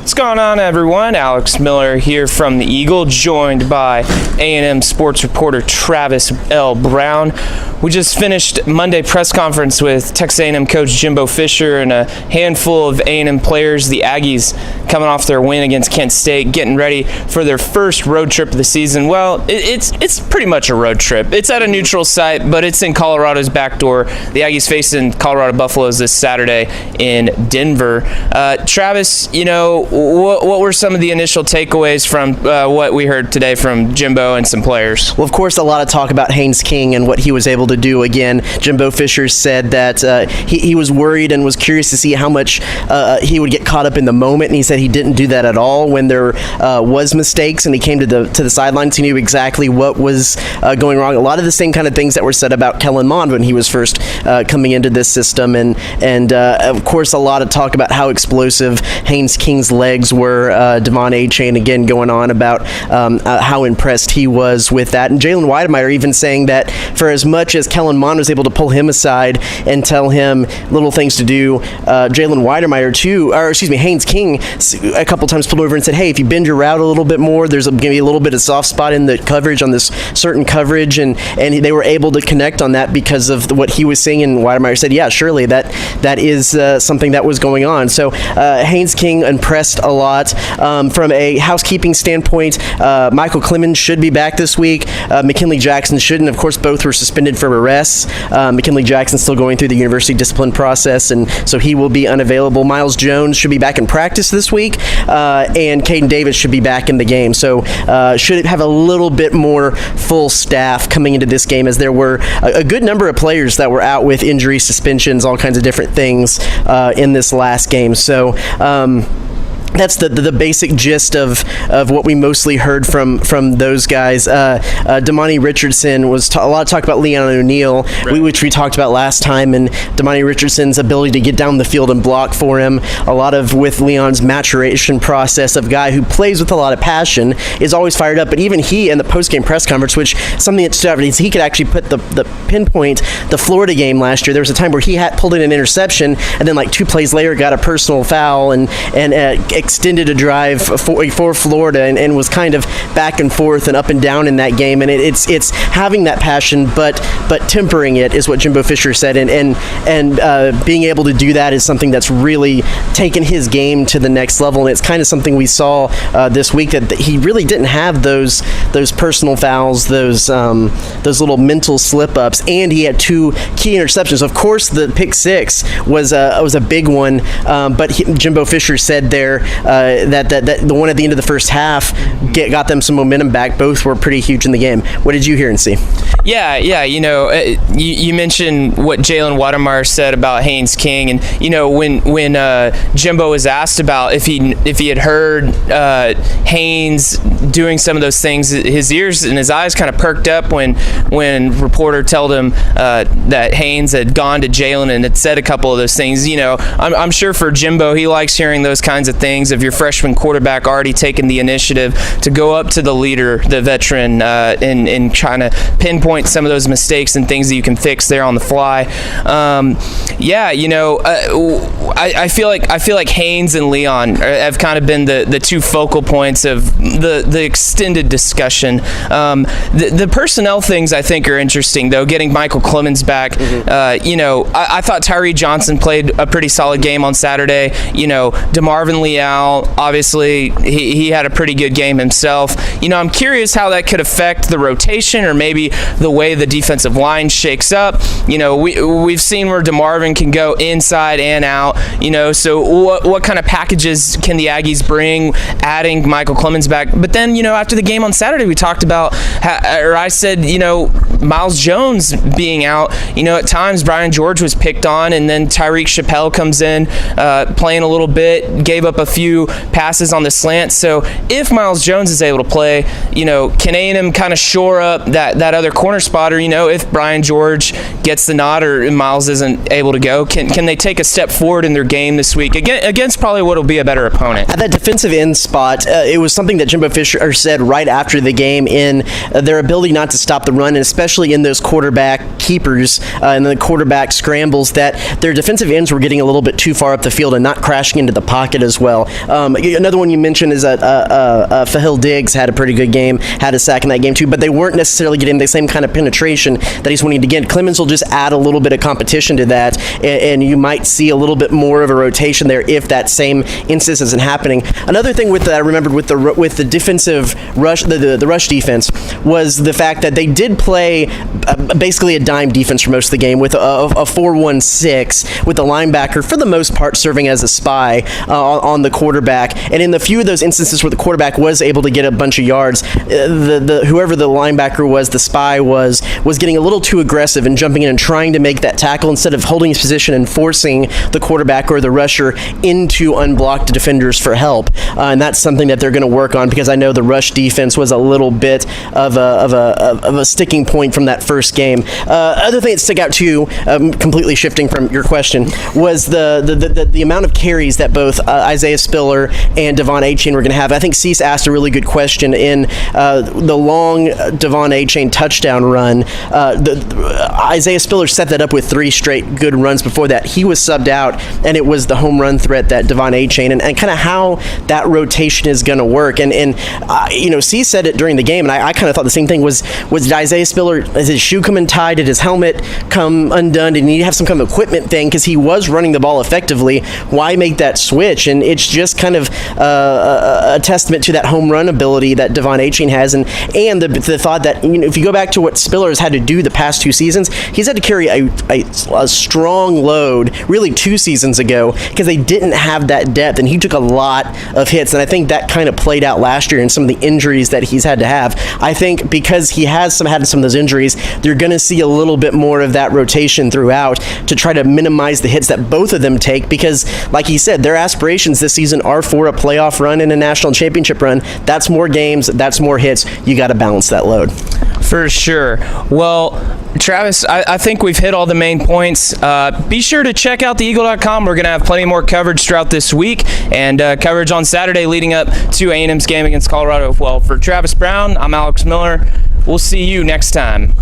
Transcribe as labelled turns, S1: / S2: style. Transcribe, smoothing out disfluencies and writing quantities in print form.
S1: What's going on, everyone? Alex Miller here from the Eagle, joined by A&M sports reporter Travis L. Brown. We just finished Monday press conference with Texas A&M coach Jimbo Fisher and a handful of A&M players. The Aggies coming off their win against Kent State, getting ready for their first road trip of the season. Well, it's pretty much a road trip. It's at a neutral site, but it's in Colorado's backdoor. The Aggies facing Colorado Buffaloes this Saturday in Denver. Travis, what were some of the initial takeaways from what we heard today from Jimbo and some players?
S2: Well, of course, a lot of talk about Haynes King and what he was able to do. Again, Jimbo Fisher said that he was worried and was curious to see how much he would get caught up in the moment, and he said he didn't do that at all when there was mistakes, and he came to the sidelines. He knew exactly what was going wrong. A lot of the same kind of things that were said about Kellen Mond when he was first coming into this system, and of course, a lot of talk about how explosive Haynes King's legs were. Devon A-Chain again going on about how impressed he was with that, and Jalen Weidemeyer even saying that for as much as Kellen Mond was able to pull him aside and tell him little things to do, Jalen Weidemeyer Haynes King a couple times pulled over and said, hey, if you bend your route a little bit more, there's going to be a little bit of soft spot in the coverage on this certain coverage, and they were able to connect on that because of what he was saying, and Weidemeyer said, yeah, surely that is something that was going on. So Haynes King impressed a lot. From a housekeeping standpoint, Michael Clemens should be back this week. McKinley Jackson shouldn't. Of course, both were suspended for arrests. McKinley Jackson still going through the university discipline process, and so he will be unavailable. Miles Jones should be back in practice this week, and Caden Davis should be back in the game. So should have a little bit more full staff coming into this game, as there were a good number of players that were out with injuries, suspensions, all kinds of different things in this last game. So that's the basic gist of what we mostly heard from those guys. Damani Richardson was a lot of talk about Leon O'Neal, right, which we talked about last time, and Damani Richardson's ability to get down the field and block for him. A lot of with Leon's maturation process of guy who plays with a lot of passion, is always fired up. But even he in the post-game press conference, which something that stood out, is he could actually put the pinpoint the Florida game last year. There was a time where he had pulled in an interception, and then like 2 plays later got a personal foul and extended a drive for Florida, and was kind of back and forth and up and down in that game. And it's having that passion, but tempering it is what Jimbo Fisher said, and being able to do that is something that's really taken his game to the next level. And it's kind of something we saw this week, that he really didn't have those personal fouls, those little mental slip ups, and he had 2 key interceptions. Of course, the pick 6 was a big one, but Jimbo Fisher said there that the one at the end of the first half got them some momentum back. Both were pretty huge in the game. What did you hear and see?
S1: Yeah. You mentioned what Jalen Weidemeyer said about Haynes King, and when Jimbo was asked about if he had heard Haynes doing some of those things, his ears and his eyes kind of perked up when reporter told him that Haynes had gone to Jalen and had said a couple of those things. I'm sure for Jimbo, he likes hearing those kinds of things of your freshman quarterback already taking the initiative to go up to the leader, the veteran, and trying to pinpoint some of those mistakes and things that you can fix there on the fly. I feel like Haynes and Leon have kind of been the 2 focal points of the extended discussion. The personnel things I think are interesting, though. Getting Michael Clemens back, I thought Tyree Johnson played a pretty solid game on Saturday. DeMarvin Leal, obviously, he had a pretty good game himself. I'm curious how that could affect the rotation, or maybe the way the defensive line shakes up. We've seen where DeMarvin can go inside and out. So what kind of packages can the Aggies bring, adding Michael Clemens back? But then, after the game on Saturday, we talked about, I said, Miles Jones being out. At times Brian George was picked on, and then Tyreek Chappelle comes in, playing a little bit, gave up a few passes on the slant. So if Miles Jones is able to play, can A&M kind of shore up that other corner spot? Or, if Brian George gets the nod or Miles isn't able to go, can they take a step forward in their game this week against probably what will be a better opponent?
S2: At that defensive end spot, it was something that Jimbo Fisher said right after the game, in their ability not to stop the run, and especially in those quarterback keepers and the quarterback scrambles, that their defensive ends were getting a little bit too far up the field and not crashing into the pocket as well. Another one you mentioned is that Fahil Diggs had a pretty good game, had a sack in that game too, but they weren't necessarily getting the same kind of penetration that he's wanting to get. Clemens will just add a little bit of competition to that, and you might see a little bit more of a rotation there if that same instance isn't happening. Another thing with that I remembered with the defensive rush, the rush defense, was the fact that they did play basically a dime defense for most of the game with a 4-1-6 with the linebacker for the most part serving as a spy on the quarterback. And in the few of those instances where the quarterback was able to get a bunch of yards, whoever the linebacker was, the spy was getting a little too aggressive and jumping in and trying to make that tackle instead of holding his position and forcing the quarterback or the rusher into unblocked defenders for help. And that's something that they're going to work on, because I know the rush defense was a little bit of a sticking point from that first game. Other thing that stuck out too, completely shifting from your question, was the amount of carries that both Isaiah Spiller and Devon Achane were going to have. I think Cease asked a really good question in the long Devon Achane touchdown run. Isaiah Spiller set that up with 3 straight good runs before that. He was subbed out, and it was the home run threat that Devon Achane, and kind of how that rotation is going to work. And Cease said it during the game, and I kind of thought the same thing. Was Isaiah Spiller, is his shoe come untied? Did his helmet come undone? Did he have some kind of equipment thing? Because he was running the ball effectively. Why make that switch? And it's just kind of a testament to that home run ability that Devon Achane has, and the thought that if you go back to what Spiller has had to do the past 2 seasons, he's had to carry a strong load really 2 seasons ago because they didn't have that depth, and he took a lot of hits, and I think that kind of played out last year in some of the injuries that he's had to have. I think because he has had some of those injuries, they're going to see a little bit more of that rotation throughout to try to minimize the hits that both of them take, because like he said, their aspirations this season are for a playoff run and a national championship run. That's more games, that's more hits. You got to balance that load.
S1: For sure. Well, Travis, I think we've hit all the main points. Be sure to check out theeagle.com. We're going to have plenty more coverage throughout this week, and coverage on Saturday leading up to A&M's game against Colorado. Well, for Travis Brown, I'm Alex Miller. We'll see you next time.